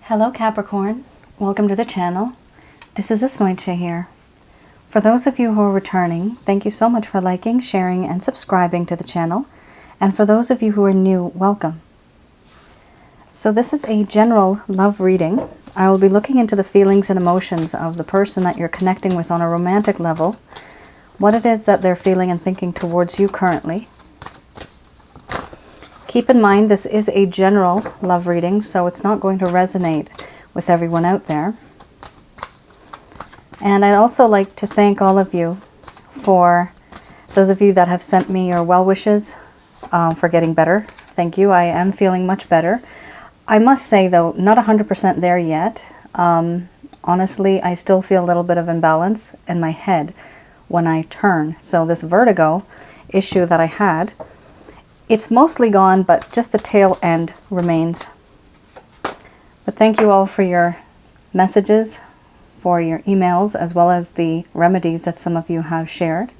Hello Capricorn, welcome to the channel. This is Asnointia here. For those of you who are returning, thank you so much for liking, sharing, and subscribing to the channel. And for those of you who are new, welcome. So this is a general love reading. I will be looking into the feelings and emotions of the person that you're connecting with on a romantic level, what it is that they're feeling and thinking towards you currently. Keep in mind, this is a general love reading, so it's not going to resonate with everyone out there. And I'd also like to thank all of you for those of you that have sent me your well wishes for getting better. Thank you. I am feeling much better. I must say, though, not 100% there yet. Honestly, I still feel a little bit of imbalance in my head when I turn. So this vertigo issue that I had, it's mostly gone, but just the tail end remains. But thank you all for your messages, for your emails, as well as the remedies that some of you have shared.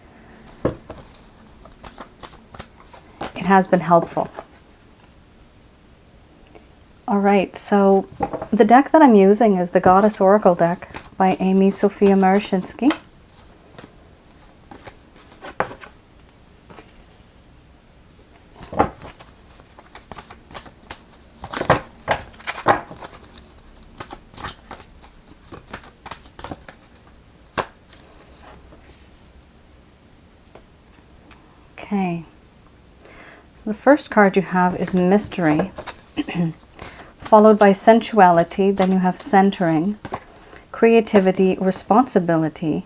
It has been helpful. All right, so the deck that I'm using is the Goddess Oracle deck by Amy Sophia Marashinsky. Okay, so the first card you have is Mystery, followed by Sensuality, then you have Centering, Creativity, Responsibility,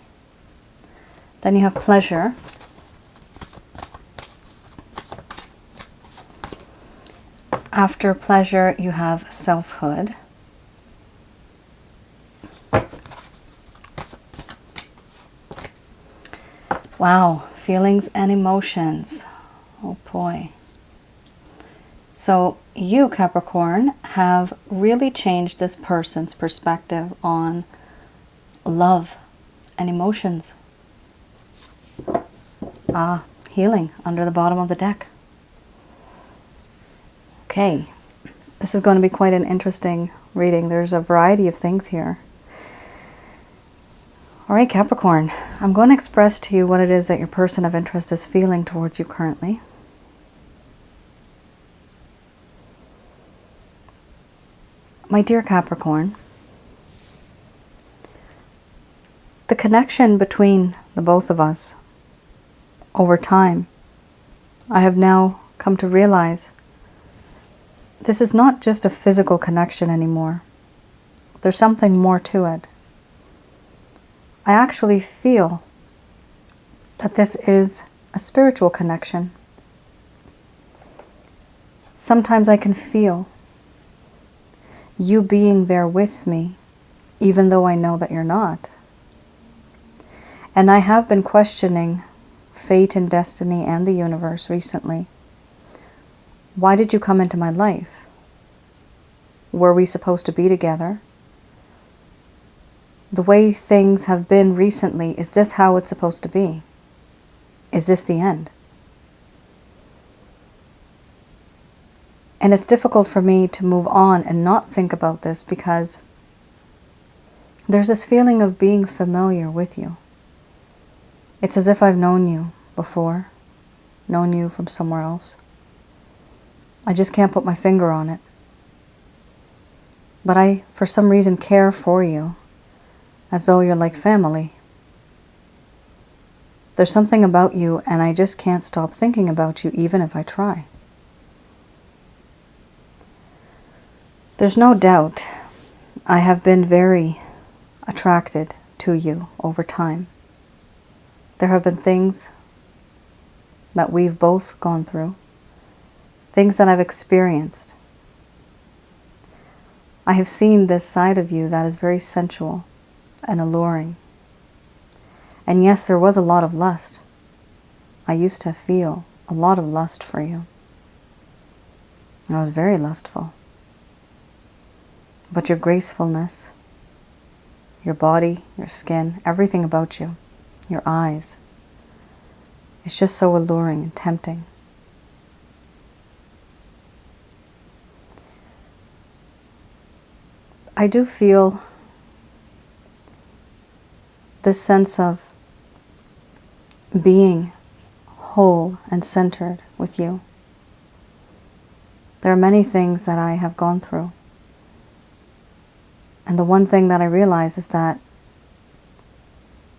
then you have Pleasure, after Pleasure you have Selfhood, wow, feelings and emotions. Oh boy. So you, Capricorn, have really changed this person's perspective on love and emotions. Healing under the bottom of the deck. Okay, this is going to be quite an interesting reading. There's a variety of things here. All right, Capricorn, I'm going to express to you what it is that your person of interest is feeling towards you currently. My dear Capricorn, the connection between the both of us over time, I have now come to realize this is not just a physical connection anymore. There's something more to it. I actually feel that this is a spiritual connection. Sometimes I can feel you being there with me, even though I know that you're not. And I have been questioning fate and destiny and the universe recently. Why did you come into my life? Were we supposed to be together? The way things have been recently, is this how it's supposed to be? Is this the end? And it's difficult for me to move on and not think about this because there's this feeling of being familiar with you. It's as if I've known you before, known you from somewhere else. I just can't put my finger on it. But I, for some reason, care for you as though you're like family. There's something about you and I just can't stop thinking about you even if I try. There's no doubt I have been very attracted to you over time. There have been things that we've both gone through, things that I've experienced. I have seen this side of you that is very sensual and alluring. And yes, there was a lot of lust. I used to feel a lot of lust for you. I was very lustful. But your gracefulness, your body, your skin, everything about you, your eyes, it's just so alluring and tempting. I do feel this sense of being whole and centered with you. There are many things that I have gone through. And the one thing that I realize is that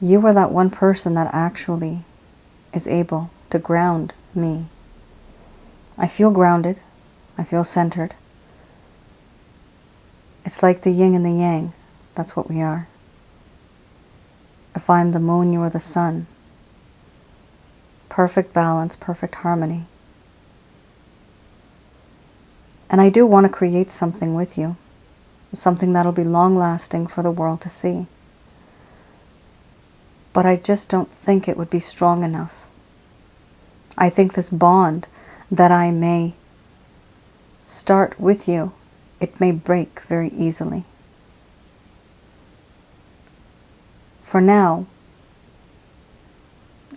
you were that one person that actually is able to ground me. I feel grounded. I feel centered. It's like the yin and the yang. That's what we are. If I'm the moon, you are the sun. Perfect balance, perfect harmony. And I do want to create something with you. Something that'll be long-lasting for the world to see. But I just don't think it would be strong enough. I think this bond that I may start with you, it may break very easily. For now,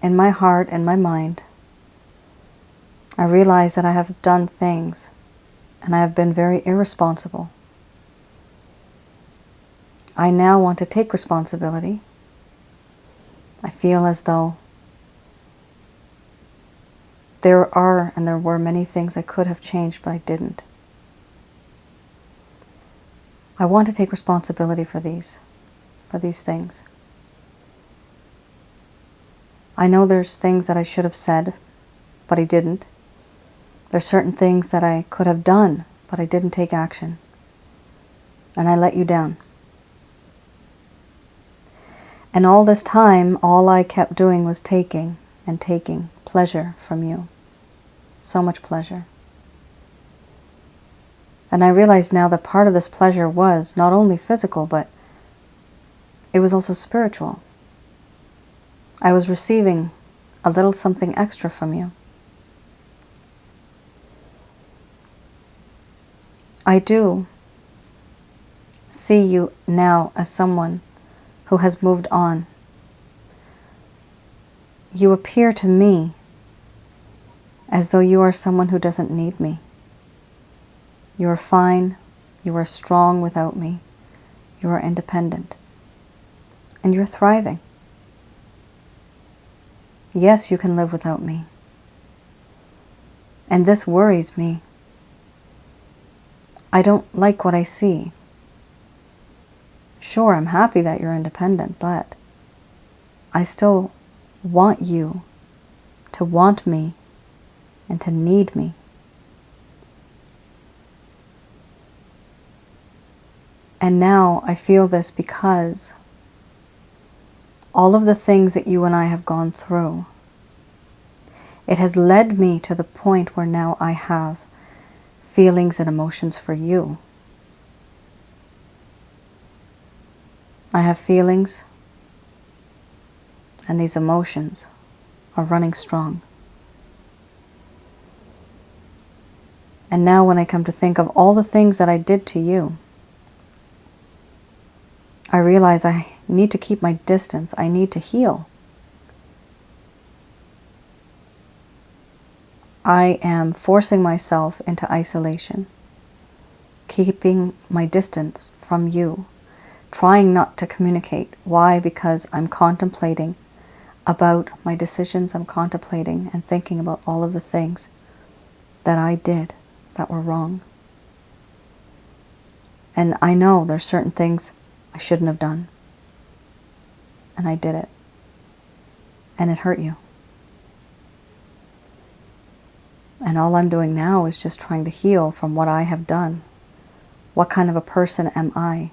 in my heart and my mind, I realize that I have done things and I have been very irresponsible. I now want to take responsibility. I feel as though there were many things I could have changed, but I didn't. I want to take responsibility for these things. I know there's things that I should have said, but I didn't. There's certain things that I could have done, but I didn't take action. And I let you down. And all this time, all I kept doing was taking and taking pleasure from you. So much pleasure. And I realize now that part of this pleasure was not only physical, but it was also spiritual. I was receiving a little something extra from you. I do see you now as someone who has moved on. You appear to me as though you are someone who doesn't need me. You are fine. You are strong without me. You are independent. And you're thriving. Yes, you can live without me. And this worries me. I don't like what I see. Sure, I'm happy that you're independent, but I still want you to want me and to need me. And now I feel this because all of the things that you and I have gone through, it has led me to the point where now I have feelings and emotions for you. I have feelings, and these emotions are running strong. And now when I come to think of all the things that I did to you, I realize I need to keep my distance. I need to heal. I am forcing myself into isolation, keeping my distance from you, trying not to communicate. Why? Because I'm contemplating about my decisions. I'm contemplating and thinking about all of the things that I did that were wrong. And I know there's certain things I shouldn't have done. And I did it. And it hurt you. And all I'm doing now is just trying to heal from what I have done. What kind of a person am I?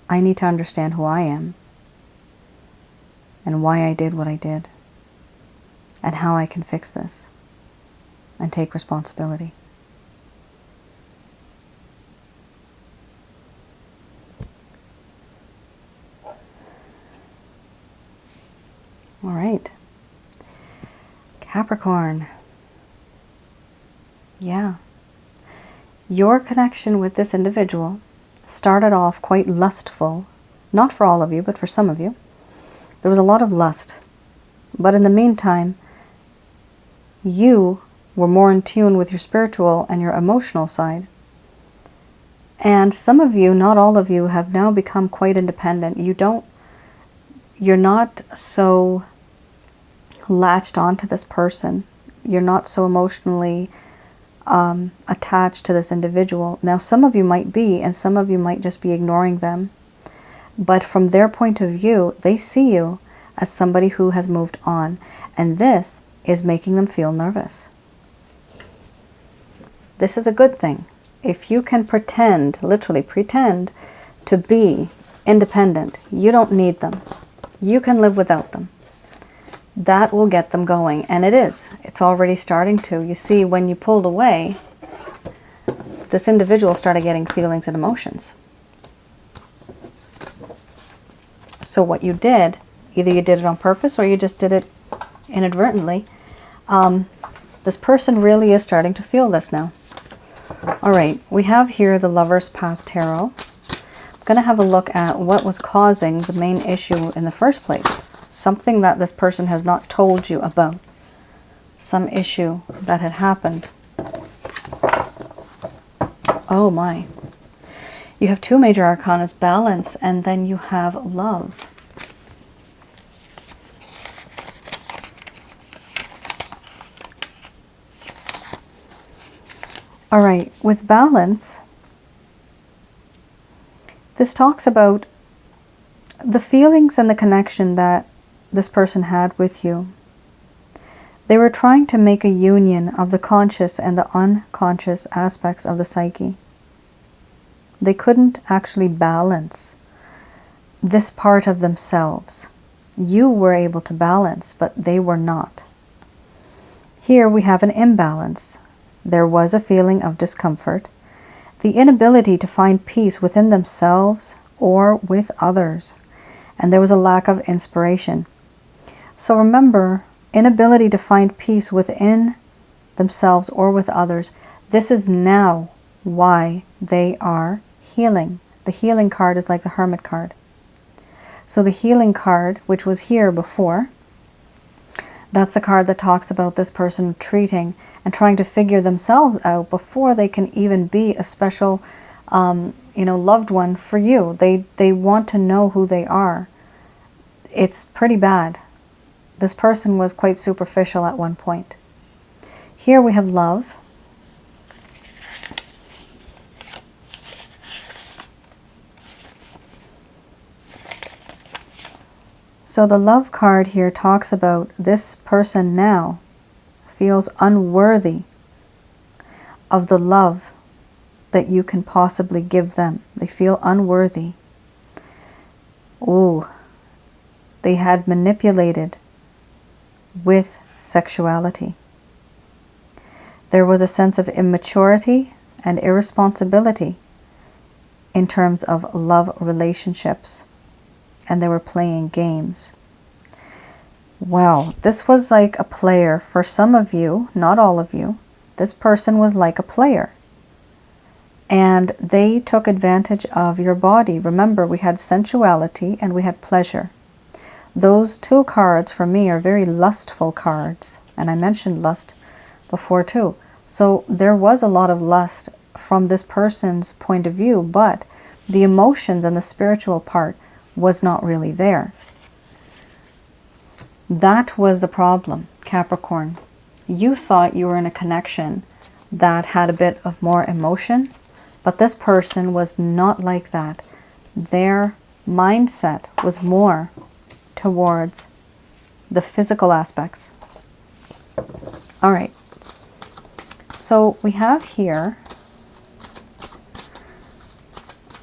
I need to understand who I am and why I did what I did and how I can fix this and take responsibility. All right. Capricorn. Yeah. Your connection with this individual started off quite lustful. Not for all of you, but for some of you. There was a lot of lust. But in the meantime, you were more in tune with your spiritual and your emotional side. And some of you, not all of you, have now become quite independent. You're not so latched onto this person. You're not so emotionally attached to this individual. Now, some of you might be, and some of you might just be ignoring them. But from their point of view, they see you as somebody who has moved on. And this is making them feel nervous. This is a good thing. If you can pretend, literally pretend, to be independent, you don't need them. You can live without them. That will get them going. And it is. It's already starting to. You see, when you pulled away, this individual started getting feelings and emotions. So what you did, either you did it on purpose or you just did it inadvertently, this person really is starting to feel this now. All right, we have here the Lover's Path Tarot. I'm going to have a look at what was causing the main issue in the first place. Something that this person has not told you about. Some issue that had happened. Oh my. You have two major arcana, balance, and then you have love. All right, with balance, this talks about the feelings and the connection that this person had with you. They were trying to make a union of the conscious and the unconscious aspects of the psyche. They couldn't actually balance this part of themselves. You were able to balance, but they were not. Here we have an imbalance. There was a feeling of discomfort, the inability to find peace within themselves or with others, and there was a lack of inspiration. So remember, inability to find peace within themselves or with others, this is now why they are healing. The healing card is like the Hermit card. So the healing card, which was here before, that's the card that talks about this person retreating and trying to figure themselves out before they can even be a special, loved one for you. They want to know who they are. It's pretty bad. This person was quite superficial at one point. Here we have love. So the love card here talks about this person now feels unworthy of the love that you can possibly give them. They feel unworthy. Oh, they had manipulated with sexuality. There was a sense of immaturity and irresponsibility in terms of love relationships. And they were playing games. Wow, this was like a player. For some of you, not all of you, this person was like a player. And they took advantage of your body. Remember, we had sensuality and we had pleasure. Those two cards for me are very lustful cards. And I mentioned lust before too. So there was a lot of lust from this person's point of view, but the emotions and the spiritual part was not really there. That was the problem, Capricorn. You thought you were in a connection that had a bit of more emotion, but this person was not like that. Their mindset was more towards the physical aspects. All right. So we have here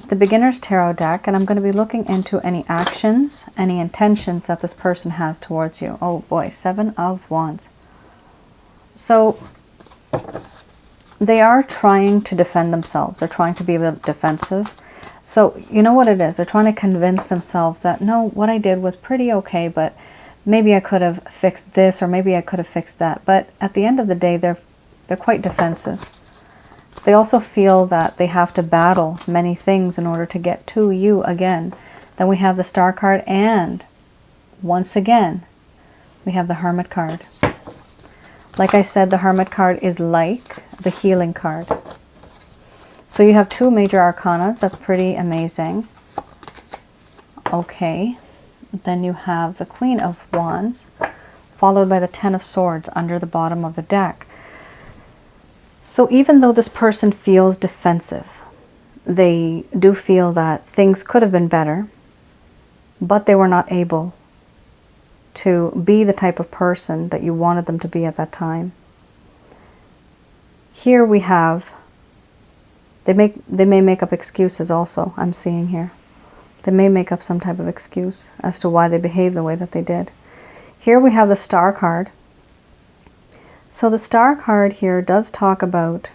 the Beginner's Tarot deck, and I'm going to be looking into any actions, any intentions that this person has towards you. Oh boy, 7 of Wands. So they are trying to defend themselves. They're trying to be a bit defensive. So you know what it is? They're trying to convince themselves that, no, what I did was pretty okay, but maybe I could have fixed this or maybe I could have fixed that. But at the end of the day, they're quite defensive. They also feel that they have to battle many things in order to get to you again. Then we have the Star card, and once again, we have the Hermit card. Like I said, the Hermit card is like the healing card. So you have 2 major arcanas. That's pretty amazing. Okay. Then you have the Queen of Wands, followed by the Ten of Swords under the bottom of the deck. So even though this person feels defensive, they do feel that things could have been better, but they were not able to be the type of person that you wanted them to be at that time. Here we have, they may make up excuses also, I'm seeing here. They may make up some type of excuse as to why they behaved the way that they did. Here we have the Star card. So the Star card here does talk about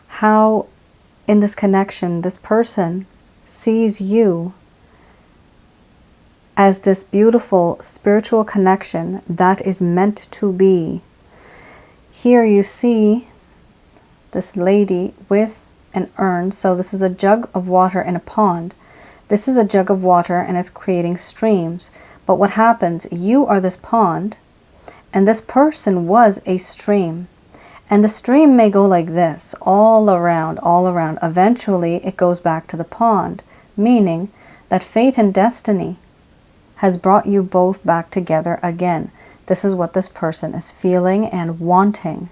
how in this connection, this person sees you as this beautiful spiritual connection that is meant to be. Here you see this lady with an urn. So this is a jug of water in a pond. This is a jug of water and it's creating streams. But what happens, you are this pond and this person was a stream. And the stream may go like this, all around, all around. Eventually it goes back to the pond, meaning that fate and destiny has brought you both back together again. This is what this person is feeling and wanting.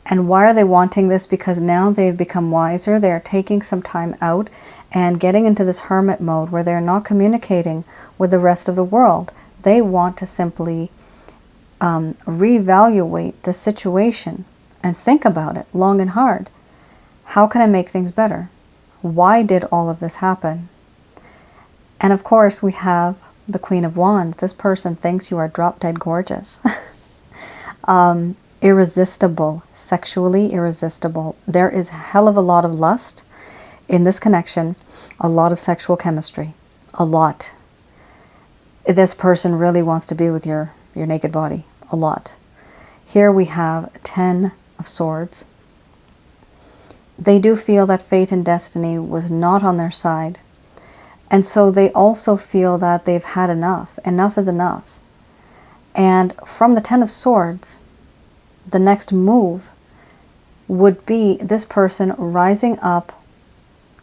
And why are they wanting this? Because now they've become wiser. They're taking some time out and getting into this hermit mode where they're not communicating with the rest of the world. They want to simply reevaluate the situation and think about it long and hard. How can I make things better? Why did all of this happen? And of course we have the Queen of Wands. This person thinks you are drop dead gorgeous. Irresistible, sexually irresistible. There is a hell of a lot of lust in this connection, a lot of sexual chemistry, a lot. This person really wants to be with your naked body, a lot. Here we have 10 of Swords. They do feel that fate and destiny was not on their side. And so they also feel that they've had enough. Enough is enough. And from the 10 of Swords, the next move would be this person rising up,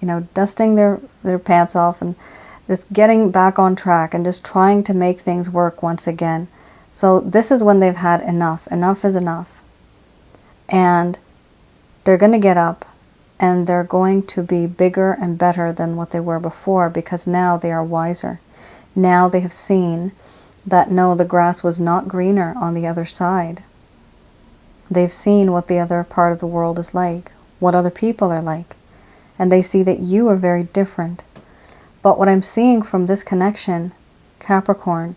you know, dusting their pants off and just getting back on track and just trying to make things work once again. So this is when they've had enough. Enough is enough. And they're going to get up and they're going to be bigger and better than what they were before, because now they are wiser. Now they have seen that no, the grass was not greener on the other side. They've seen what the other part of the world is like, what other people are like, and they see that you are very different. But what I'm seeing from this connection, Capricorn,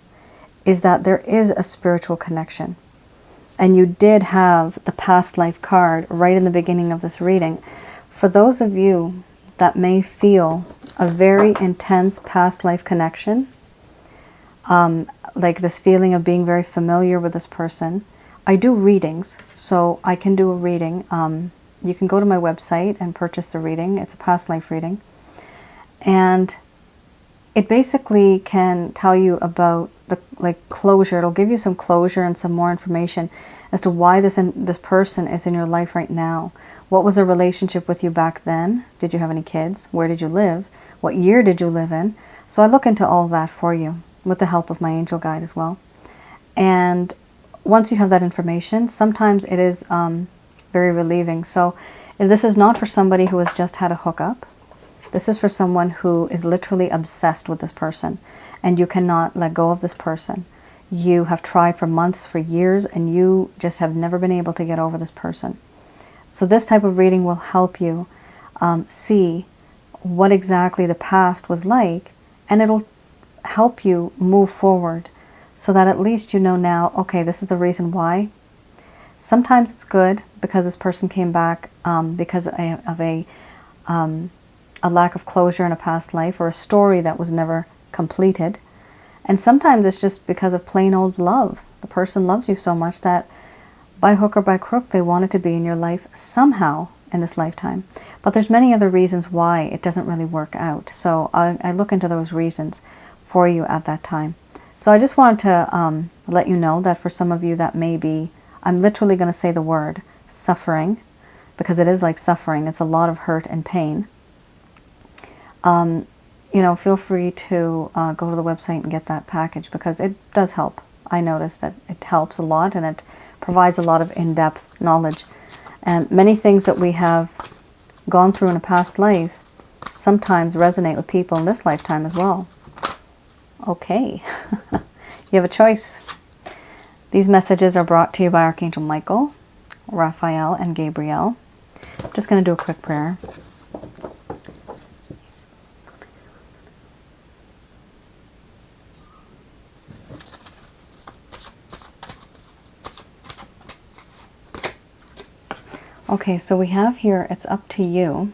is that there is a spiritual connection. And you did have the past life card right in the beginning of this reading. For those of you that may feel a very intense past life connection, like this feeling of being very familiar with this person, I do readings, so I can do a reading. You can go to my website and purchase the reading. It's a past life reading. And it basically can tell you about the closure. It'll give you some closure and some more information as to why this person is in your life right now. What was the relationship with you back then? Did you have any kids? Where did you live? What year did you live in? So I look into all that for you with the help of my angel guide as well. And once you have that information, sometimes it is very relieving. So if this is not for somebody who has just had a hookup. This is for someone who is literally obsessed with this person and you cannot let go of this person. You have tried for months, for years, and you just have never been able to get over this person. So this type of reading will help you see what exactly the past was like, and it'll help you move forward so that at least you know now, okay, this is the reason why. Sometimes it's good because this person came back because of a lack of closure in a past life or a story that was never completed. And sometimes it's just because of plain old love. The person loves you so much that by hook or by crook, they wanted to be in your life somehow in this lifetime. But there's many other reasons why it doesn't really work out. So I look into those reasons for you at that time. So I just wanted to let you know that for some of you that may be, I'm literally going to say the word suffering, because it is like suffering. It's a lot of hurt and pain. You know, feel free to go to the website and get that package, because it does help. I noticed that it helps a lot, and it provides a lot of in-depth knowledge. And many things that we have gone through in a past life sometimes resonate with people in this lifetime as well. Okay, you have a choice. These messages are brought to you by Archangel Michael, Raphael, and Gabriel. I'm just going to do a quick prayer. Okay, so we have here, it's up to you.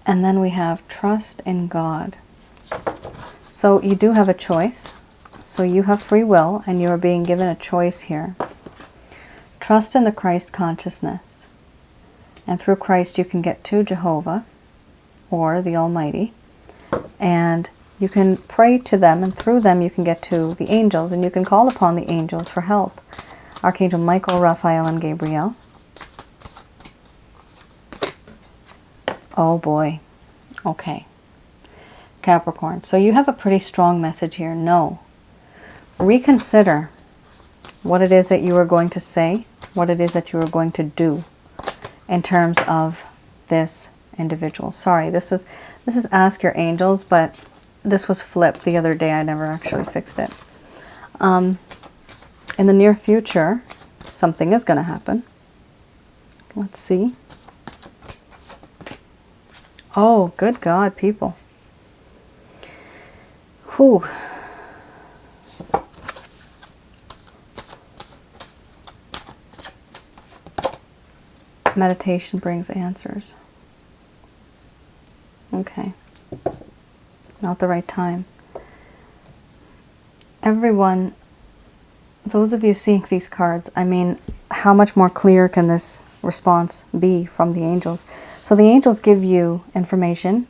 And then we have trust in God. So you do have a choice. So you have free will, and you are being given a choice here. Trust in the Christ consciousness. And through Christ you can get to Jehovah, or the Almighty. And you can pray to them, and through them you can get to the angels, and you can call upon the angels for help. Archangel Michael, Raphael, and Gabriel. Oh boy. Okay. Capricorn. So you have a pretty strong message here. No. Reconsider what it is that you are going to say, what it is that you are going to do in terms of this individual. Sorry, this is Ask Your Angels, but this was flipped the other day. I never actually fixed it. In the near future, something is going to happen. Let's see. Oh, good God, people. Whew. Meditation brings answers. Okay. Not the right time. Everyone, those of you seeing these cards, I mean, how much more clear can this response be from the angels? So the angels give you information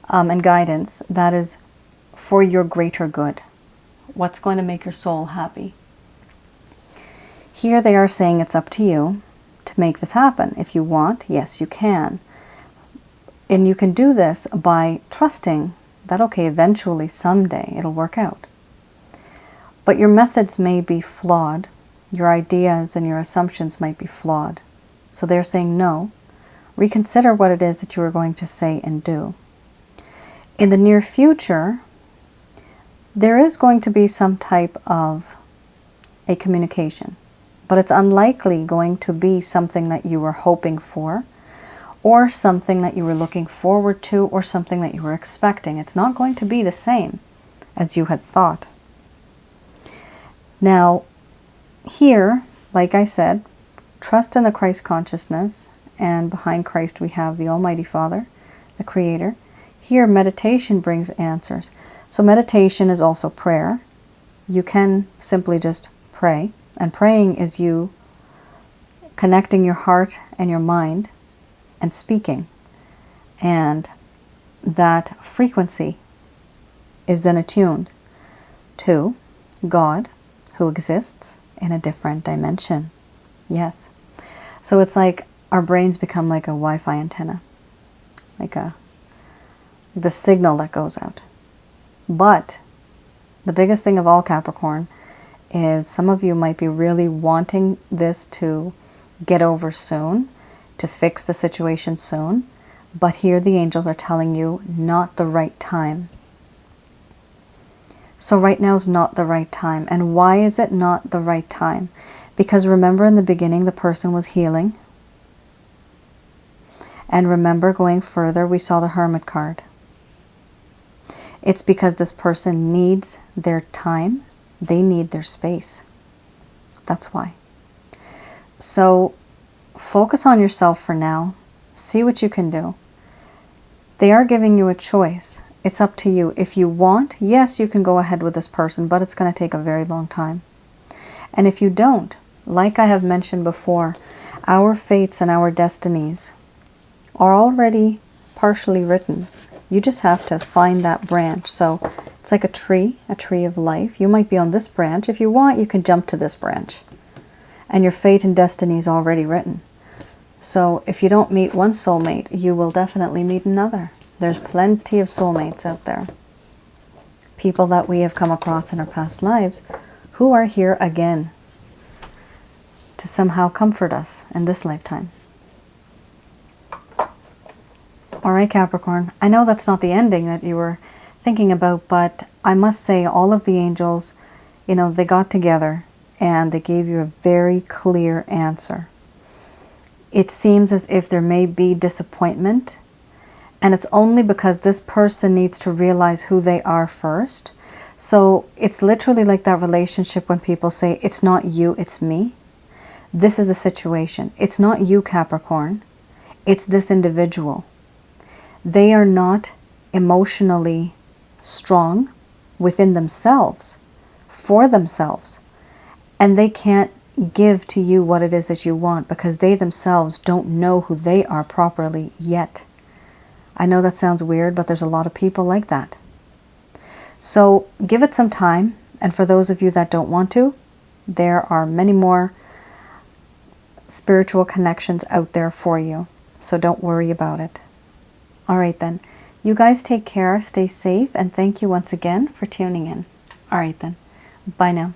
and guidance that is for your greater good. What's going to make your soul happy? Here they are saying it's up to you to make this happen. If you want, yes, you can. And you can do this by trusting that, okay, eventually, someday, it'll work out. But your methods may be flawed. Your ideas and your assumptions might be flawed. So they're saying no. Reconsider what it is that you are going to say and do. In the near future, there is going to be some type of a communication, but it's unlikely going to be something that you were hoping for, or something that you were looking forward to, or something that you were expecting. It's not going to be the same as you had thought. Now, here, like I said, trust in the Christ consciousness, and behind Christ we have the Almighty Father, the Creator. Here, meditation brings answers. So meditation is also prayer. You can simply just pray, and praying is you connecting your heart and your mind and speaking. And that frequency is then attuned to God, who exists in a different dimension. Yes. So it's like our brains become like a Wi-Fi antenna, like the signal that goes out. But the biggest thing of all, Capricorn, is some of you might be really wanting this to get over soon, to fix the situation soon. But here the angels are telling you, not the right time. So right now is not the right time. And why is it not the right time? Because remember, in the beginning, the person was healing. And remember, going further, we saw the Hermit card. It's because this person needs their time. They need their space. That's why. So focus on yourself for now. See what you can do. They are giving you a choice. It's up to you. If you want, yes, you can go ahead with this person, but it's going to take a very long time. And if you don't, like I have mentioned before, our fates and our destinies are already partially written. You just have to find that branch. So It's like a tree of life. You might be on this branch. If you want, you can jump to this branch. And your fate and destiny is already written. So if you don't meet one soulmate, you will definitely meet another. There's plenty of soulmates out there. People that we have come across in our past lives who are here again to somehow comfort us in this lifetime. All right, Capricorn. I know that's not the ending that you were thinking about, but I must say all of the angels, you know, they got together and they gave you a very clear answer. It seems as if there may be disappointment, and it's only because this person needs to realize who they are first. So it's literally like that relationship when people say, it's not you, it's me. This is a situation. It's not you, Capricorn. It's this individual. They are not emotionally strong within themselves, for themselves. And they can't give to you what it is that you want because they themselves don't know who they are properly yet. I know that sounds weird, but there's a lot of people like that. So give it some time. And for those of you that don't want to, there are many more spiritual connections out there for you. So don't worry about it. All right then. You guys take care, stay safe, and thank you once again for tuning in. All right then. Bye now.